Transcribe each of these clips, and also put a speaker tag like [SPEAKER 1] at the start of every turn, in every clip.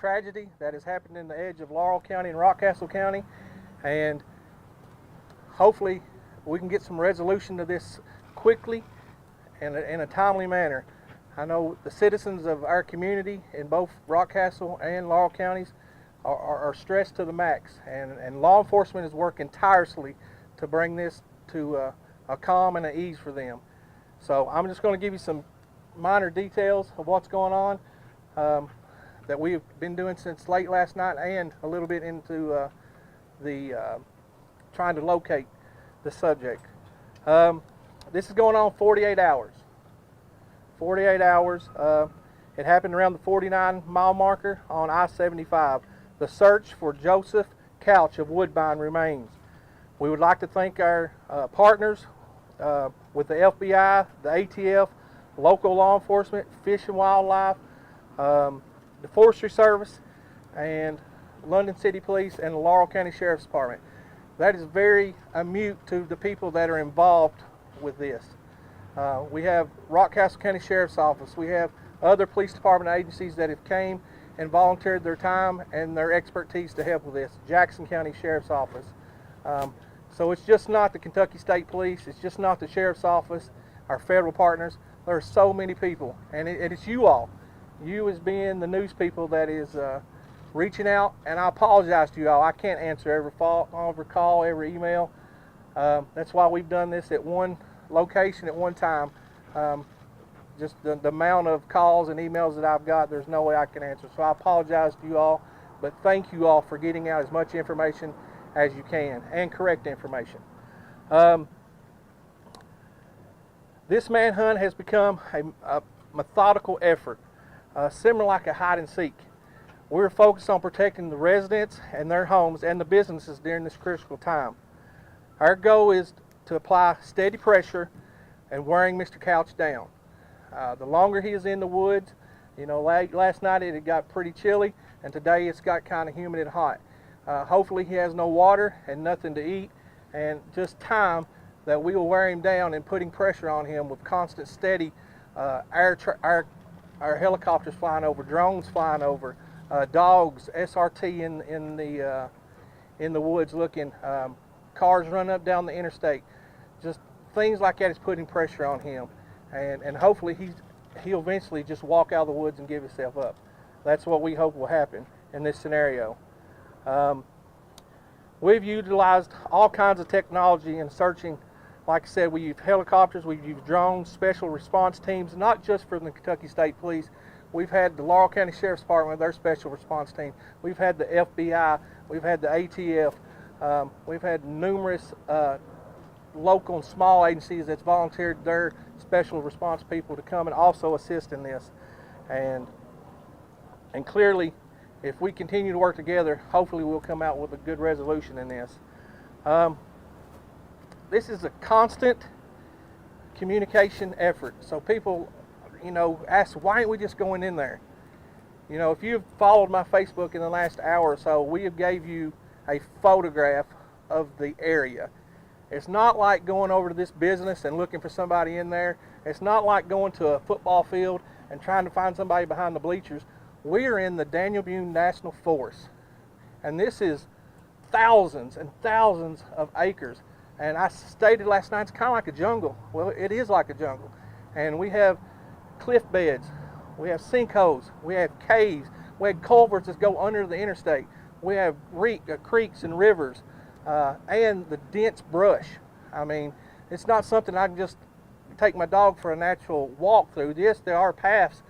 [SPEAKER 1] tragedy that has happened in the edge of Laurel County and Rockcastle County, and hopefully we can get some resolution to this quickly and in a timely manner. I know the citizens of our community in both Rockcastle and Laurel counties are stressed to the max, and law enforcement is working tirelessly to bring this to a calm and an ease for them. So I'm just going to give you some minor details of what's going on that we've been doing since late last night, and a little bit into trying to locate the subject. This is going on 48 hours. 48 hours. It happened around the 49-mile marker on I-75. The search for Joseph Couch of Woodbine remains. We would like to thank our partners with the FBI, the ATF, local law enforcement, Fish and Wildlife, the Forestry Service, and London City Police and the Laurel County Sheriff's Department. That is very mute to the people that are involved with this. We have Rockcastle County Sheriff's Office. We have other police department agencies that have came and volunteered their time and their expertise to help with this. Jackson County Sheriff's Office. So it's just not the Kentucky State Police. It's just not the Sheriff's Office, our federal partners. There are so many people, and it's you all. You as being the news people that is reaching out, and I apologize to you all. I can't answer every call, every email. That's why we've done this at one location at one time. Just the amount of calls and emails that I've got, there's no way I can answer. So I apologize to you all, but thank you all for getting out as much information as you can, and correct information. This manhunt has become a methodical effort, similar like a hide and seek. We're focused on protecting the residents and their homes and the businesses during this critical time. Our goal is to apply steady pressure and wearing Mr. Couch down. The longer he is in the woods, you know, last night it got pretty chilly, and today it's got kind of humid and hot. Hopefully he has no water and nothing to eat, and just time that we will wear him down and putting pressure on him with constant steady our helicopters flying over, drones flying over, dogs, SRT in the woods looking, cars running up down the interstate. Just things like that is putting pressure on him, and hopefully he'll eventually just walk out of the woods and give himself up. That's what we hope will happen in this scenario. We've utilized all kinds of technology in searching. Like I said, we use helicopters, we've used drones, special response teams, not just for the Kentucky State Police. We've had the Laurel County Sheriff's Department with their special response team. We've had the FBI, we've had the ATF, we've had numerous local and small agencies that's volunteered their special response people to come and also assist in this. And clearly, if we continue to work together, hopefully we'll come out with a good resolution in this. This is a constant communication effort. So people, you know, ask, why aren't we just going in there? You know, if you've followed my Facebook in the last hour or so, we have gave you a photograph of the area. It's not like going over to this business and looking for somebody in there. It's not like going to a football field and trying to find somebody behind the bleachers. We are in the Daniel Boone National Forest, and this is thousands and thousands of acres. And I stated last night, it's kind of like a jungle. Well, it is like a jungle. And we have cliff beds, we have sinkholes, we have caves, we have culverts that go under the interstate, we have creeks and rivers, and the dense brush. I mean, it's not something I can just take my dog for a natural walk through. Yes, there are paths,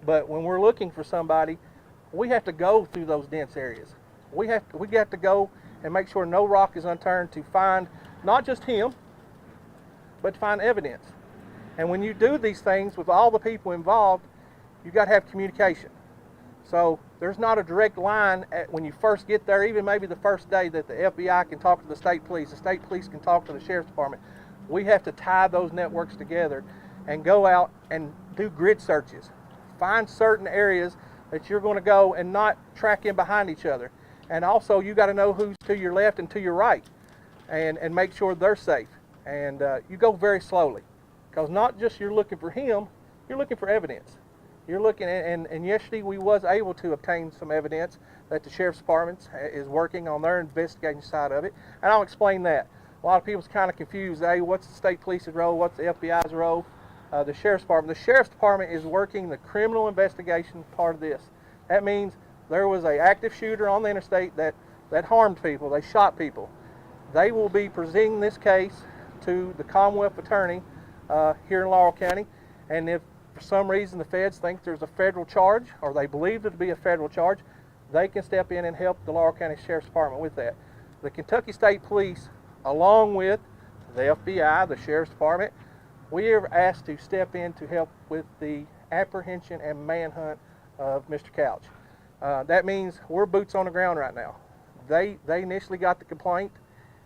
[SPEAKER 1] but when we're looking for somebody, we have to go through those dense areas. We have to go and make sure no rock is unturned to find not just him, but to find evidence. And when you do these things with all the people involved, you've got to have communication. So there's not a direct line when you first get there, even maybe the first day, that the FBI can talk to the state police can talk to the sheriff's department. We have to tie those networks together and go out and do grid searches. Find certain areas that you're going to go and not track in behind each other. And also, you got to know who's to your left and to your right, and make sure they're safe. And you go very slowly, because not just you're looking for him, you're looking for evidence. You're looking at, and yesterday we was able to obtain some evidence that the Sheriff's Department is working on their investigating side of it, and I'll explain that. A lot of people's kind of confused. Hey, what's the state police's role? What's the FBI's role? The Sheriff's Department. The Sheriff's Department is working the criminal investigation part of this. That means there was an active shooter on the interstate that harmed people. They shot people. They will be presenting this case to the Commonwealth Attorney here in Laurel County, and if for some reason the feds think there's a federal charge, or they believe it to be a federal charge, they can step in and help the Laurel County Sheriff's Department with that. The Kentucky State Police, along with the FBI, the Sheriff's Department, we are asked to step in to help with the apprehension and manhunt of Mr. Couch. That means we're boots on the ground right now. They initially got the complaint,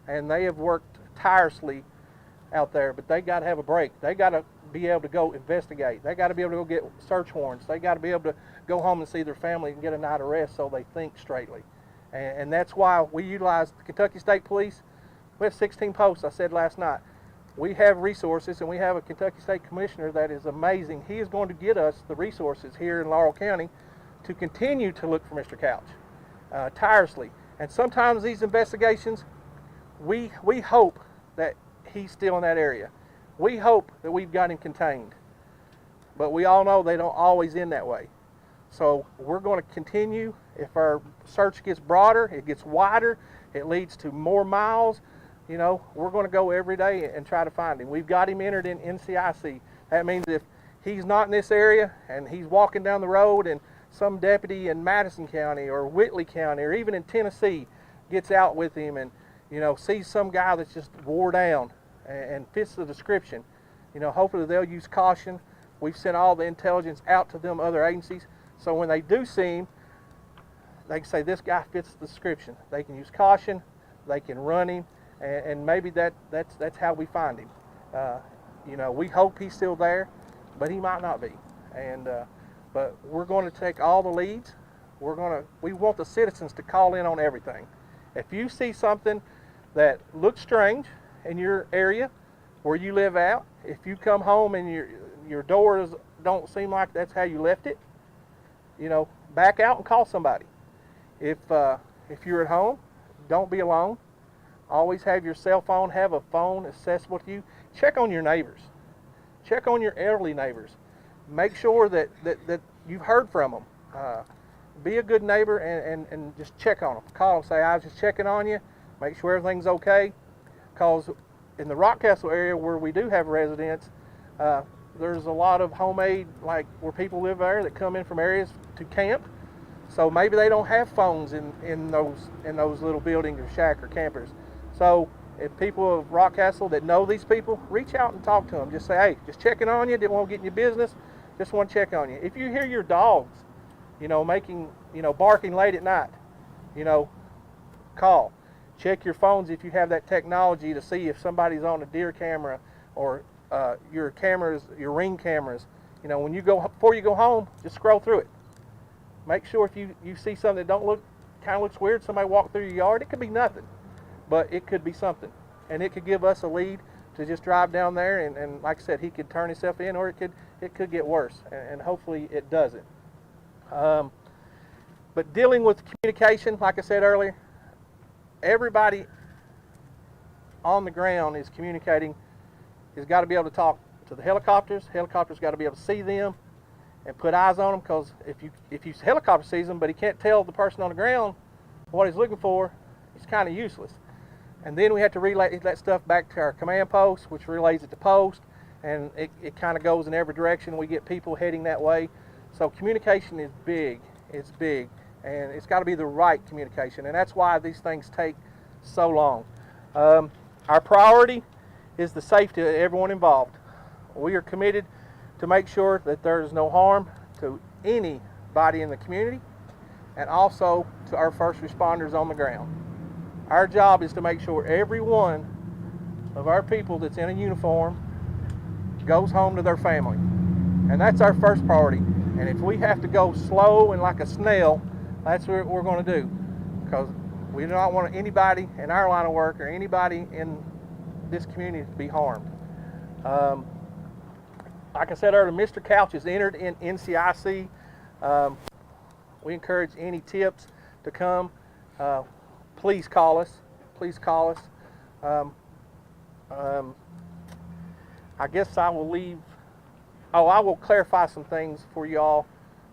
[SPEAKER 1] and they have worked tirelessly out there, but they got to have a break. They got to be able to go investigate. They got to be able to go get search warrants. They got to be able to go home and see their family and get a night of rest so they think straightly. And that's why we utilize the Kentucky State Police. We have 16 posts, I said last night. We have resources, and we have a Kentucky State Commissioner that is amazing. He is going to get us the resources here in Laurel County to continue to look for Mr. Couch tirelessly. And sometimes these investigations, we hope that he's still in that area. We hope that we've got him contained. But we all know they don't always end that way. So we're going to continue. If our search gets broader, it gets wider, it leads to more miles, you know, we're going to go every day and try to find him. We've got him entered in NCIC. That means if he's not in this area and he's walking down the road and some deputy in Madison County or Whitley County or even in Tennessee gets out with him and, you know, sees some guy that's just wore down and fits the description, you know, hopefully they'll use caution. We've sent all the intelligence out to them other agencies, so when they do see him, they can say this guy fits the description. They can use caution, they can run him, and maybe that's how we find him. You know, we hope he's still there, but he might not be. And but we're going to take all the leads. We want the citizens to call in on everything. If you see something that looks strange in your area where you live out, if you come home and your doors don't seem like that's how you left it, you know, back out and call somebody. If you're at home, don't be alone. Always have your cell phone, have a phone accessible to you. Check on your neighbors. Check on your elderly neighbors. Make sure that you've heard from them. Be a good neighbor and just check on them. Call them, say, I was just checking on you. Make sure everything's okay. Because in the Rockcastle area where we do have residents, there's a lot of homemade, like where people live there that come in from areas to camp. So maybe they don't have phones in those little buildings or shack or campers. So if people of Rockcastle that know these people, reach out and talk to them. Just say, hey, just checking on you. Didn't want to get in your business. Just want to check on you. If you hear your dogs, you know, barking late at night, you know, call. Check your phones if you have that technology to see if somebody's on a deer camera or your cameras, your Ring cameras. You know, before you go home, just scroll through it. Make sure if you see something that kind of looks weird, somebody walked through your yard, it could be nothing, but it could be something. And it could give us a lead to just drive down there and like I said, he could turn himself in, or it could get worse, and hopefully it doesn't. But dealing with communication, like I said earlier, everybody on the ground is communicating, has got to be able to talk to the helicopters. Helicopters got to be able to see them and put eyes on them, because if you helicopter sees them but he can't tell the person on the ground what he's looking for, it's kind of useless. And then we have to relay that stuff back to our command post, which relays it to post, and it kind of goes in every direction. We get people heading that way. So communication is big. It's big, and it's got to be the right communication, and that's why these things take so long. Our priority is the safety of everyone involved. We are committed to make sure that there is no harm to anybody in the community, and also to our first responders on the ground. Our job is to make sure every one of our people that's in a uniform goes home to their family. And that's our first priority. And if we have to go slow and like a snail, that's what we're going to do. Because we do not want anybody in our line of work or anybody in this community to be harmed. like I said earlier, Mr. Couch is entered in NCIC. We encourage any tips to come. Please call us. Please call us. I guess I will leave. Oh, I will clarify some things for you all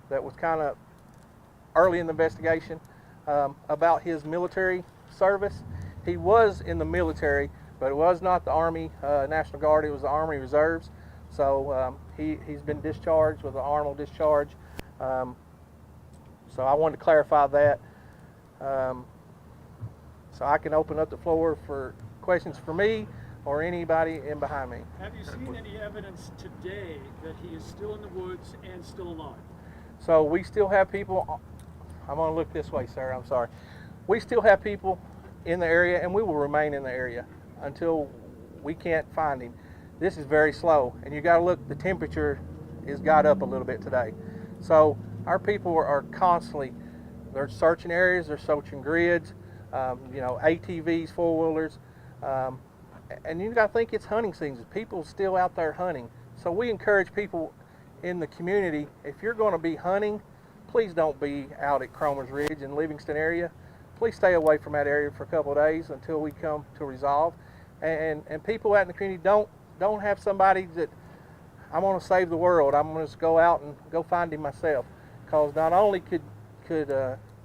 [SPEAKER 1] that was kind of early in the investigation about his military service. He was in the military, but it was not the Army National Guard. It was the Army Reserves. So he's been discharged with an honorable discharge. So I wanted to clarify that. So I can open up the floor for questions for me or anybody in behind me.
[SPEAKER 2] Have you seen any evidence today that he is still in the woods and still alive?
[SPEAKER 1] So we still have people, I'm going to look this way, sir, I'm sorry. We still have people in the area, and we will remain in the area until we can't find him. This is very slow, and you got to look, the temperature has got up a little bit today. So our people are constantly, they're searching areas, they're searching grids, ATVs, four-wheelers, and you got to think it's hunting season. People still out there hunting. So we encourage people in the community, if you're going to be hunting, please don't be out at Cromer's Ridge and Livingston area. Please stay away from that area for a couple of days until we come to resolve. And people out in the community don't have somebody that I'm going to save the world. I'm going to just go out and go find him myself. Because not only could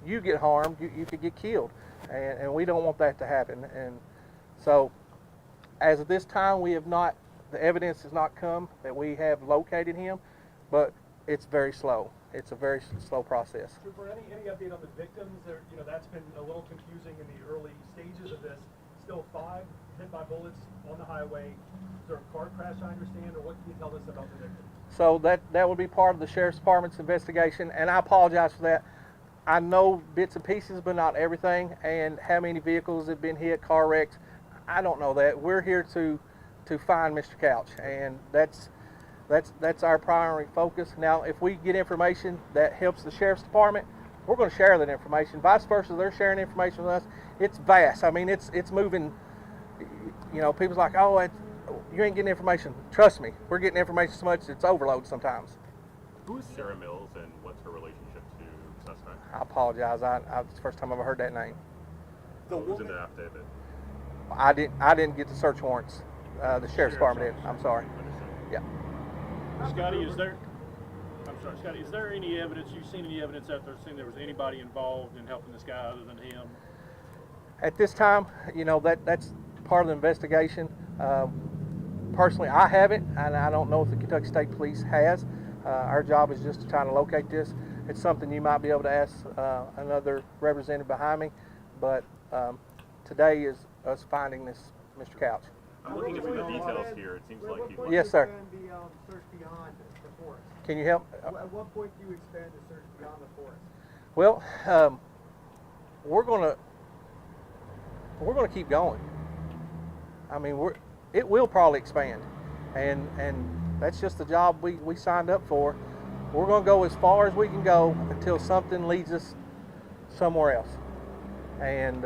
[SPEAKER 1] you get harmed, you could get killed. And we don't want that to happen. And so as of this time, we have not, the evidence has not come that we have located him, but it's very slow. It's a very slow process.
[SPEAKER 3] Trooper, any update on the victims? That's been a little confusing in the early stages of this. Still 5 hit by bullets on the highway. Is there a car crash, I understand, or what can you tell us about the victims?
[SPEAKER 1] So that would be part of the Sheriff's Department's investigation, and I apologize for that. I know bits and pieces, but not everything, and how many vehicles have been hit, car wrecks, I don't know that. We're here to find Mr. Couch, and that's our primary focus. Now, if we get information that helps the Sheriff's Department, we're going to share that information. Vice versa, they're sharing information with us. It's vast. I mean, it's moving. People's like, oh, you ain't getting information. Trust me, we're getting information so much it's overload sometimes.
[SPEAKER 4] Who's Sarah Mills, and what's her relationship to the suspect?
[SPEAKER 1] I apologize. It's the first time I've ever heard that name.
[SPEAKER 4] Who's in the affidavit?
[SPEAKER 1] I didn't get the search warrants. The Sheriff's Department did. I'm sorry. Yeah.
[SPEAKER 2] Scotty, is there any evidence, you've seen any evidence out there saying there was anybody involved in helping this guy other than him?
[SPEAKER 1] At this time, that's part of the investigation. Personally, I haven't, and I don't know if the Kentucky State Police has. Our job is just to try to locate this. It's something you might be able to ask another representative behind me, but today is us finding this Mr. Couch.
[SPEAKER 4] I'm looking at some of the details here. It seems like he
[SPEAKER 1] Yes, sir.
[SPEAKER 3] The search beyond the forest?
[SPEAKER 1] Can you help?
[SPEAKER 3] At what point do you expand the search beyond the forest?
[SPEAKER 1] Well, we're gonna keep going. I mean, it will probably expand, and that's just the job we signed up for. We're gonna go as far as we can go until something leads us somewhere else. And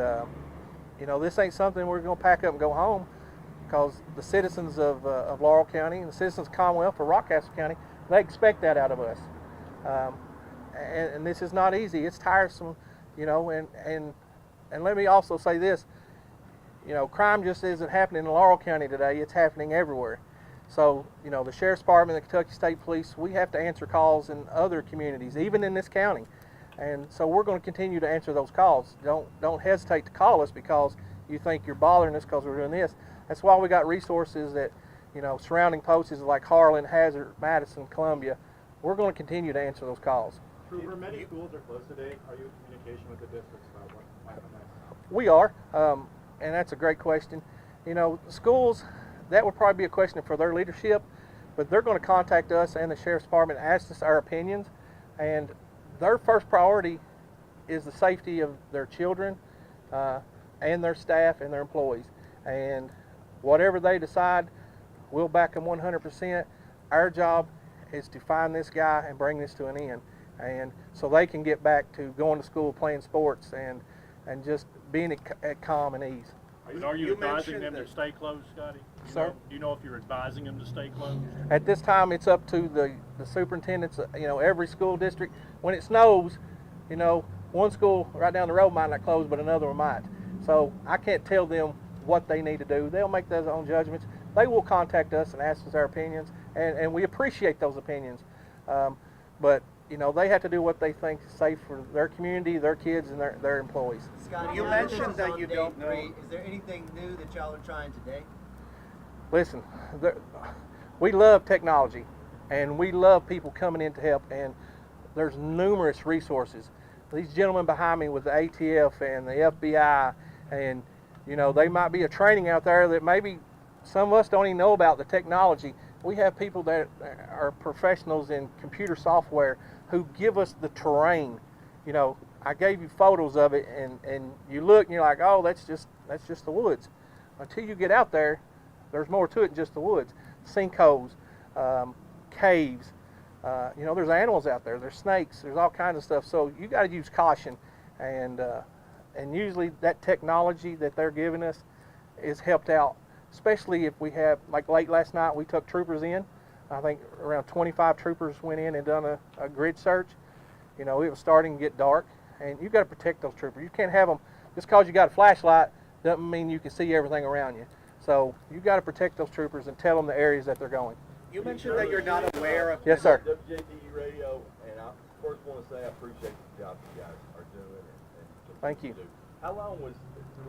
[SPEAKER 1] this ain't something we're gonna pack up and go home, because the citizens of Laurel County and the citizens of Commonwealth or Rockcastle County, they expect that out of us. And this is not easy. It's tiresome, and let me also say this. Crime just isn't happening in Laurel County today. It's happening everywhere. So, the Sheriff's Department, the Kentucky State Police, we have to answer calls in other communities, even in this county. And so we're going to continue to answer those calls. Don't hesitate to call us because you think you're bothering us because we're doing this. That's why we got resources that, surrounding posts like Harlan, Hazard, Madison, Columbia. We're going to continue to answer those calls.
[SPEAKER 3] Trooper, many schools are closed today. Are you in communication with the districts about what might come next?
[SPEAKER 1] We are, and that's a great question. Schools, that would probably be a question for their leadership, but they're going to contact us and the Sheriff's Department and ask us our opinions, and their first priority is the safety of their children and their staff and their employees. And whatever they decide, we'll back them 100%. Our job is to find this guy and bring this to an end, and so they can get back to going to school, playing sports, and just being at calm and ease.
[SPEAKER 2] Are you advising them to stay closed, Scotty?
[SPEAKER 1] Sir?
[SPEAKER 2] Do you know if you're advising them to stay closed?
[SPEAKER 1] At this time, it's up to the superintendents, every school district. When it snows, one school right down the road might not close, but another one might. So I can't tell them what they need to do. They'll make their own judgments. They will contact us and ask us our opinions, and we appreciate those opinions. But they have to do what they think is safe for their community, their kids, and their employees.
[SPEAKER 5] Scott,
[SPEAKER 6] You mentioned that you don't know.
[SPEAKER 5] Is there anything new that y'all are trying today?
[SPEAKER 1] Listen, we love technology, and we love people coming in to help, and there's numerous resources. These gentlemen behind me with the ATF and the FBI, and they might be a training out there that maybe some of us don't even know about the technology. We have people that are professionals in computer software who give us the terrain. I gave you photos of it, and you look and you're like, oh, that's just the woods. Until you get out there, there's more to it than just the woods. Sinkholes, caves, there's animals out there, there's snakes, there's all kinds of stuff. So you got to use caution, and usually that technology that they're giving us is helped out, especially if we have, like late last night, we took troopers in. I think around 25 troopers went in and done a grid search. It was starting to get dark, and you've got to protect those troopers. You can't have them, just because you got a flashlight doesn't mean you can see everything around you. So you've got to protect those troopers and tell them the areas that they're going.
[SPEAKER 6] You mentioned that you're not aware of.
[SPEAKER 1] Yes, sir.
[SPEAKER 7] WJDE Radio, and I first want to say I appreciate the job you guys are doing. And
[SPEAKER 1] Thank you.
[SPEAKER 7] How long do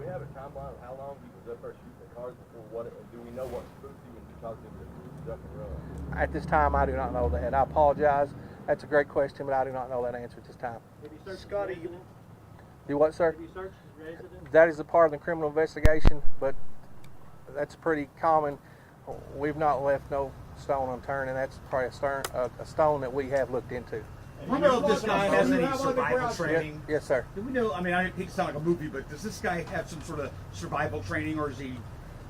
[SPEAKER 7] we have a timeline of how long he was up there shooting the cars before do we know what spooked him and caused him to jump and run?
[SPEAKER 1] At this time, I do not know that. I apologize. That's a great question, but I do not know that answer at this time.
[SPEAKER 6] Have you searched Scotty, his residence?
[SPEAKER 1] Do what, sir?
[SPEAKER 6] Have you searched his residence?
[SPEAKER 1] That is a part of the criminal investigation, but that's pretty common. We've not left no stone unturned, and that's probably a stone that we have looked into.
[SPEAKER 8] Do we know if this guy has any survival training?
[SPEAKER 1] Yes, sir.
[SPEAKER 8] Do we know, I hate to sound like a movie, but does this guy have some sort of survival training, or is he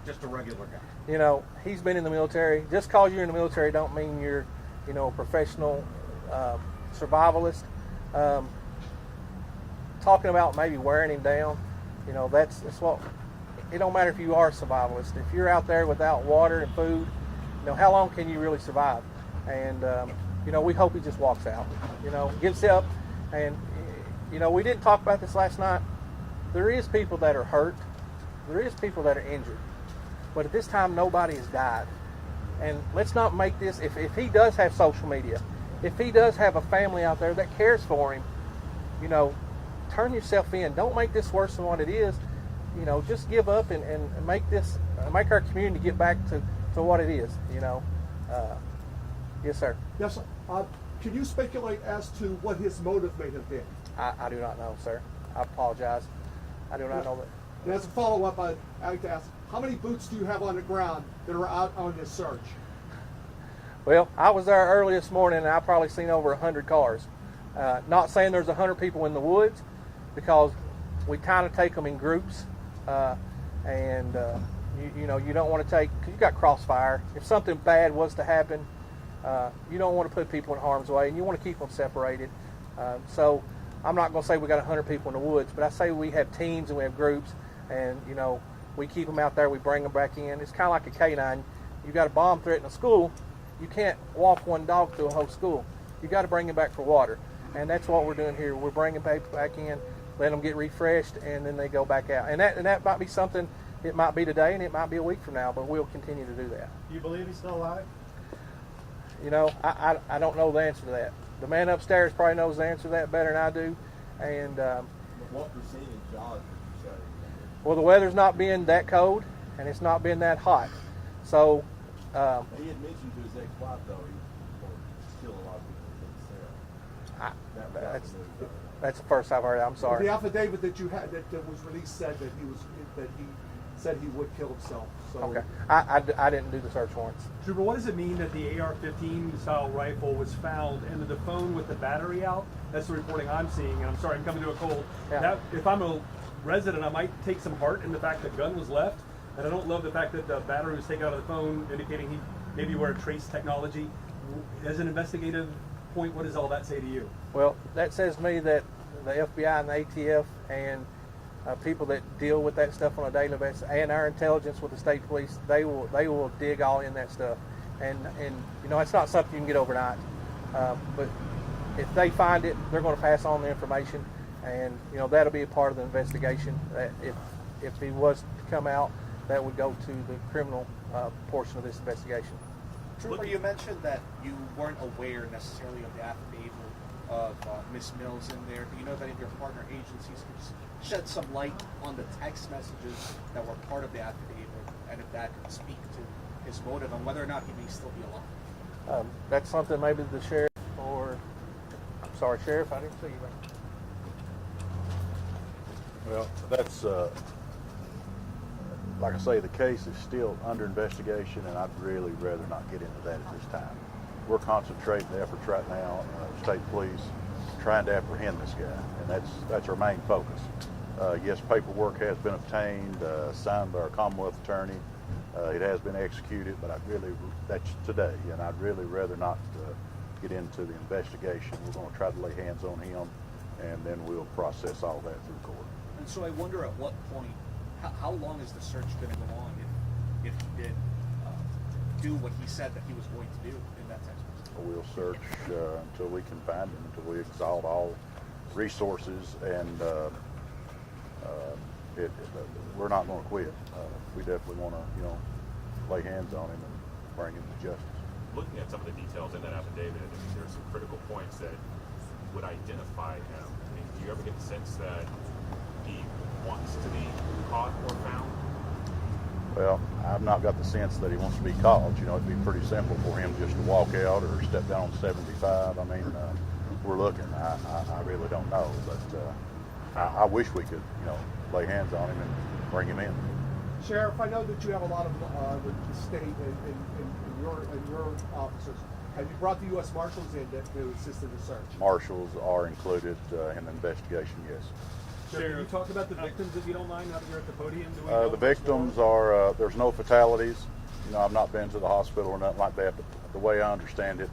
[SPEAKER 8] just a regular guy?
[SPEAKER 1] He's been in the military. Just because you're in the military don't mean you're, a professional survivalist. Talking about maybe wearing him down, that's what, it don't matter if you are a survivalist. If you're out there without water and food, how long can you really survive? And, we hope he just walks out, gives up. And, we didn't talk about this last night. There is people that are hurt. There is people that are injured. But at this time, nobody has died. And let's not make this, if he does have social media, if he does have a family out there that cares for him, turn yourself in. Don't make this worse than what it is. Just give up and make our community get back to what it is, Yes, sir.
[SPEAKER 9] Yes, sir. Can you speculate as to what his motive may have been?
[SPEAKER 1] I do not know, sir. I apologize. I do not know that.
[SPEAKER 9] And as a follow-up, I'd like to ask, how many boots do you have on the ground that are out on this search?
[SPEAKER 1] Well, I was there early this morning, and I probably seen over 100 cars. Not saying there's 100 people in the woods, because we kind of take them in groups, and you don't want to take, because you got crossfire. If something bad was to happen, you don't want to put people in harm's way, and you want to keep them separated. So I'm not going to say we got 100 people in the woods, but I say we have teams and we have groups, and we keep them out there, we bring them back in. It's kind of like a canine. You got a bomb threat in a school, you can't walk one dog through a whole school. You got to bring them back for water, and that's what we're doing here. We're bringing people back in, let them get refreshed, and then they go back out. And that might be something. It might be today, and it might be a week from now, but we'll continue to do that.
[SPEAKER 3] Do you believe he's still alive?
[SPEAKER 1] I don't know the answer to that. The man upstairs probably knows the answer to that better than I do. And
[SPEAKER 7] What percentage odds would you say?
[SPEAKER 1] well, the weather's not being that cold, and it's not been that hot. So
[SPEAKER 7] He had mentioned to his ex-wife, though, he wanted to kill a lot of people himself.
[SPEAKER 1] that's the first I've heard. I'm sorry.
[SPEAKER 9] The affidavit that you had that was released said that he said he would kill himself. So.
[SPEAKER 1] Okay. I didn't do the search warrants.
[SPEAKER 3] Trooper, what does it mean that the AR-15 style rifle was found and the phone with the battery out? That's the reporting I'm seeing, and I'm sorry, I'm coming to a cold.
[SPEAKER 1] Yeah.
[SPEAKER 3] If I'm a resident, I might take some heart in the fact that gun was left, and I don't love the fact that the battery was taken out of the phone, indicating he maybe wore trace technology. As an investigative point, what does all that say to you?
[SPEAKER 1] Well, that says to me that the FBI and the ATF and people that deal with that stuff on a daily basis, and our intelligence with the state police, they will dig all in that stuff, and you know, it's not something you can get overnight, but if they find it, they're going to pass on the information, and you know, that'll be a part of the investigation. That if he was to come out, that would go to the criminal portion of this investigation.
[SPEAKER 10] Trooper, you mentioned that you weren't aware necessarily of the affidavit of Miss Mills in there. Do you know that if your partner agencies could shed some light on the text messages that were part of the affidavit, and if that could speak to his motive and whether or not he may still be alive?
[SPEAKER 1] That's something maybe the sheriff or, I'm sorry, Sheriff, I didn't see you.
[SPEAKER 11] Well, that's, like I say, the case is still under investigation, and I'd really rather not get into that at this time. We're concentrating the efforts right now, state police, trying to apprehend this guy, and that's our main focus. Yes, paperwork has been obtained, signed by our Commonwealth attorney. It has been executed, but that's today, and I'd really rather not get into the investigation. We're going to try to lay hands on him, and then we'll process all that through court.
[SPEAKER 10] And so I wonder at what point, how long is the search going to go on if he did do what he said that he was going to do in that text message?
[SPEAKER 11] We'll search until we can find him, until we exhaust all resources, and we're not going to quit. We definitely want to, lay hands on him and bring him to justice.
[SPEAKER 4] Looking at some of the details in that affidavit, I mean, there's some critical points that would identify him. I mean, do you ever get the sense that he wants to be caught or found?
[SPEAKER 11] Well, I've not got the sense that he wants to be caught. It'd be pretty simple for him just to walk out or step down on 75. I mean, we're looking. I really don't know, but I wish we could, lay hands on him and bring him in.
[SPEAKER 9] Sheriff, I know that you have a lot of with the state and your officers. Have you brought the U.S. Marshals in to assist in the search?
[SPEAKER 11] Marshals are included in the investigation, yes.
[SPEAKER 3] Sheriff, can you talk about the victims, if you don't mind, now that you're at the podium?
[SPEAKER 11] The victims are, there's no fatalities. I've not been to the hospital or nothing like that, but the way I understand it,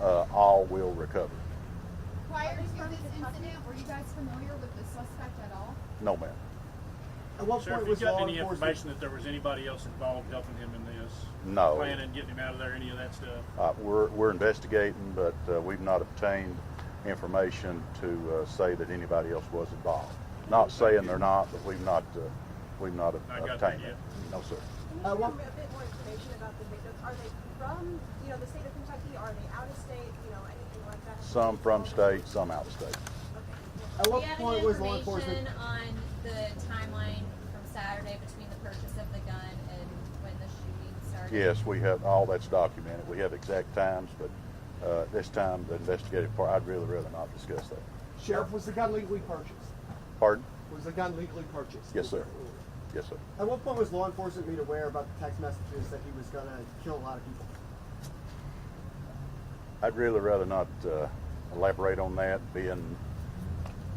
[SPEAKER 11] all will recover.
[SPEAKER 12] Prior to this incident, were you guys familiar with the suspect at all?
[SPEAKER 11] No, ma'am.
[SPEAKER 9] At what
[SPEAKER 2] Sheriff,
[SPEAKER 9] point
[SPEAKER 2] have
[SPEAKER 9] was
[SPEAKER 2] you got
[SPEAKER 9] law
[SPEAKER 2] any
[SPEAKER 9] enforcement?
[SPEAKER 2] information that there was anybody else involved helping him in this?
[SPEAKER 11] No.
[SPEAKER 2] Planning, getting him out of there, any of that stuff?
[SPEAKER 11] We're investigating, but we've not obtained information to say that anybody else was involved. Not saying they're not, but we've not obtained
[SPEAKER 2] yet.
[SPEAKER 11] No, sir.
[SPEAKER 13] Can you give me a bit more information about the victims? Are they from, the state of Kentucky? Are they out of state? Anything like that?
[SPEAKER 11] Some from state, some out of state.
[SPEAKER 9] At what
[SPEAKER 14] Do you have
[SPEAKER 9] point
[SPEAKER 14] any
[SPEAKER 9] was law enforcement?
[SPEAKER 14] information on the timeline from Saturday between the purchase of the gun and when the shooting started?
[SPEAKER 11] Yes, we have, all that's documented. We have exact times, but this time, the investigative part, I'd really rather not discuss that.
[SPEAKER 9] Sheriff, was the gun legally purchased?
[SPEAKER 11] Pardon?
[SPEAKER 9] Was the gun legally purchased?
[SPEAKER 11] Yes, sir. Yes, sir.
[SPEAKER 5] At what point was law enforcement made aware about the text messages that he was going to kill a lot of people?
[SPEAKER 11] I'd really rather not elaborate on that, being,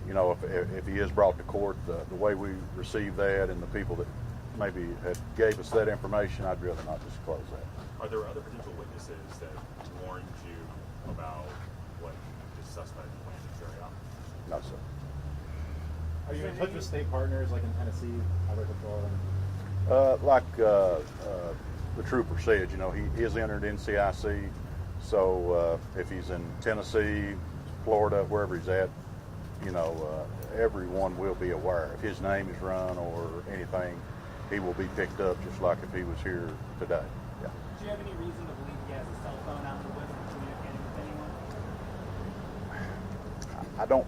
[SPEAKER 11] if he is brought to court, the way we receive that and the people that maybe gave us that information, I'd rather not disclose that.
[SPEAKER 4] Are there other potential witnesses that warned you about what this suspect planned to carry out?
[SPEAKER 11] No, sir.
[SPEAKER 3] Are you in touch with state partners like in Tennessee, Highway Patrol?
[SPEAKER 11] Like the trooper said, he is entered NCIC, so if he's in Tennessee, Florida, wherever he's at, everyone will be aware. If his name is run or anything, he will be picked up just like if he was here today. Yeah.
[SPEAKER 6] Do you have any reason to believe he has a cell phone out there with him communicating with anyone?
[SPEAKER 11] I don't,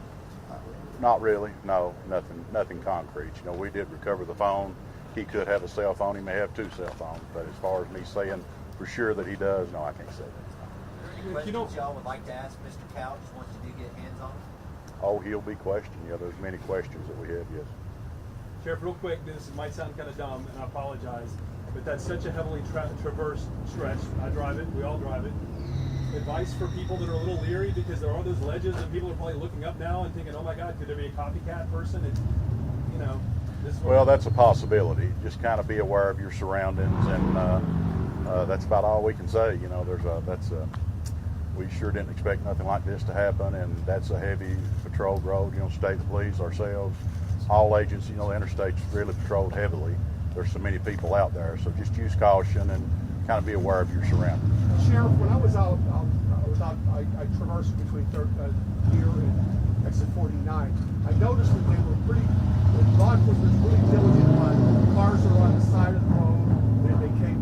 [SPEAKER 11] not really, no, nothing concrete. We did recover the phone. He could have a cell phone, he may have two cell phones, but as far as me saying for sure that he does, no, I can't say that.
[SPEAKER 5] Any questions y'all would like to ask Mr. Couch once you do get hands on him?
[SPEAKER 11] Oh, he'll be questioned. There's many questions that we have, yes.
[SPEAKER 3] Sheriff, real quick, this might sound kind of dumb, and I apologize, but that's such a heavily traversed stretch. I drive it, we all drive it. Advice for people that are a little leery because there are those ledges and people are probably looking up now and thinking, oh my God, could there be a copycat person? This is
[SPEAKER 11] Well, that's a possibility. Just kind of be aware of your surroundings, and that's about all we can say. We sure didn't expect nothing like this to happen, and that's a heavy patrolled road. State police, ourselves, all agents, you know, the interstate's really patrolled heavily. There's so many people out there, so just use caution and kind of be aware of your surroundings.
[SPEAKER 9] Sheriff, when I was out, I traversed between here and exit 49. I noticed that they were law enforcement was really diligent on cars that are on the side of the road. And they came.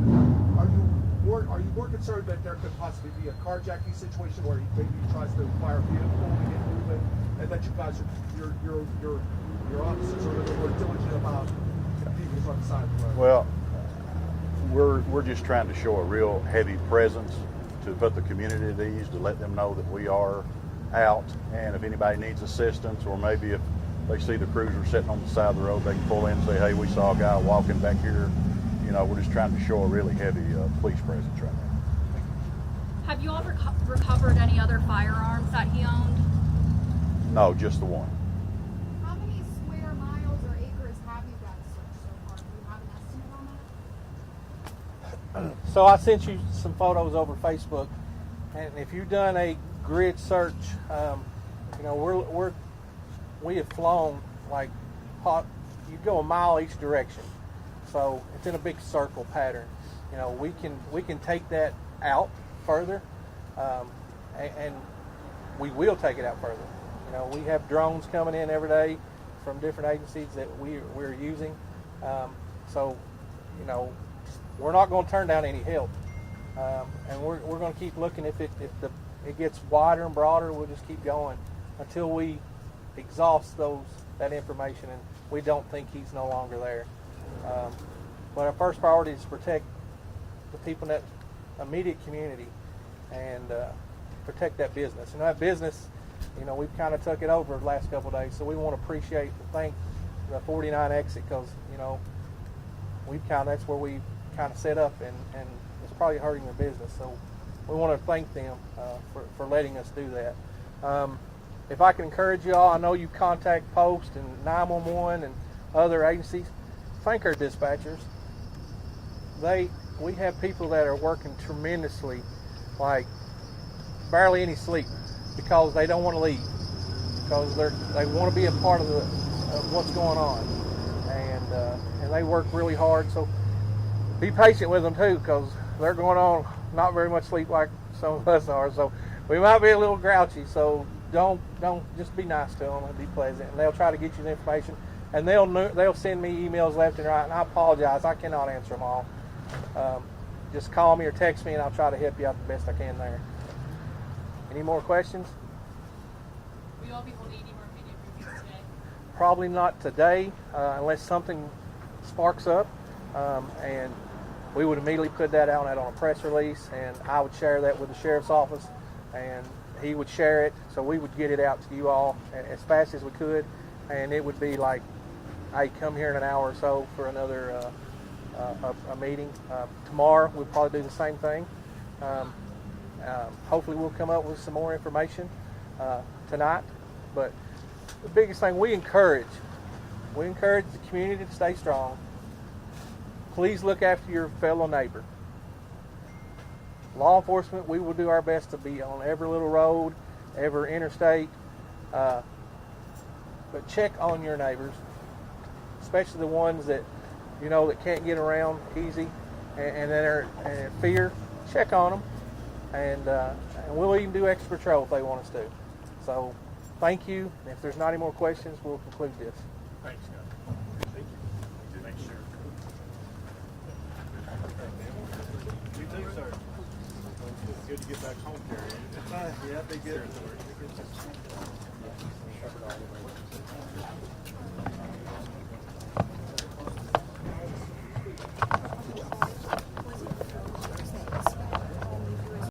[SPEAKER 9] Are you more concerned that there could possibly be a carjacking situation where maybe he tries to acquire a vehicle to get moving, and that you guys, your officers are a little more diligent about people on the side of the road?
[SPEAKER 11] Well, we're just trying to show a real heavy presence to put the community at ease, to let them know that we are out, and if anybody needs assistance, or maybe if they see the cruiser sitting on the side of the road, they can pull in and say, hey, we saw a guy walking back here. You know, we're just trying to show a really heavy police presence right now.
[SPEAKER 15] Have you all recovered any other firearms that he owned?
[SPEAKER 11] No, just the one.
[SPEAKER 12] How many square miles or acres have you guys searched so far? Do you have an estimate on that?
[SPEAKER 1] So I sent you some photos over Facebook, and if you've done a grid search, you know, we have flown like hot. You go a mile each direction, so it's in a big circle pattern. You know, we can take that out further, and we will take it out further. You know, we have drones coming in every day from different agencies that we're using. So, you know, we're not going to turn down any help, and we're going to keep looking. If it gets wider and broader, we'll just keep going until we exhaust that information and we don't think he's no longer there. But our first priority is to protect the people in that immediate community and protect that business. And that business, you know, we've kind of took it over the last couple of days, so we want to appreciate and thank the 49 exit, because, you know, that's where we kind of set up, and it's probably hurting their business. So we want to thank them for letting us do that. If I can encourage you all, I know you contact Post and 911 and other agencies. Thank our dispatchers. We have people that are working tremendously, like barely any sleep, because they don't want to leave, because they want to be a part of what's going on, and they work really hard. So be patient with them too, because they're going on not very much sleep like some of us are. So we might be a little grouchy. So don't just be nice to them and be pleasant, and they'll try to get you the information, and they'll send me emails left and right. And I apologize, I cannot answer them all. Just call me or text me, and I'll try to help you out the best I can there. Any more questions?
[SPEAKER 15] Will you all be holding any more video reviews today?
[SPEAKER 1] Probably not today, unless something sparks up, and we would immediately put that out on a press release, and I would share that with the sheriff's office, and he would share it, so we would get it out to you all as fast as we could, and it would be like, hey, come here in an hour or so for another a meeting. Tomorrow we'll probably do the same thing. Hopefully we'll come up with some more information tonight, but the biggest thing, we encourage the community to stay strong. Please look after your fellow neighbor. Law enforcement, we will do our best to be on every little road, every interstate, but check on your neighbors, especially the ones that, you know, that can't get around easy and that are in fear. Check on them, and we'll even do extra patrol if they want us to. So thank you. If there's not any more questions, we'll conclude this.
[SPEAKER 2] Thanks, Scott. Thank you. Thanks, Sheriff. You too, sir. Good to get back home, Terry.
[SPEAKER 5] Yeah, they good.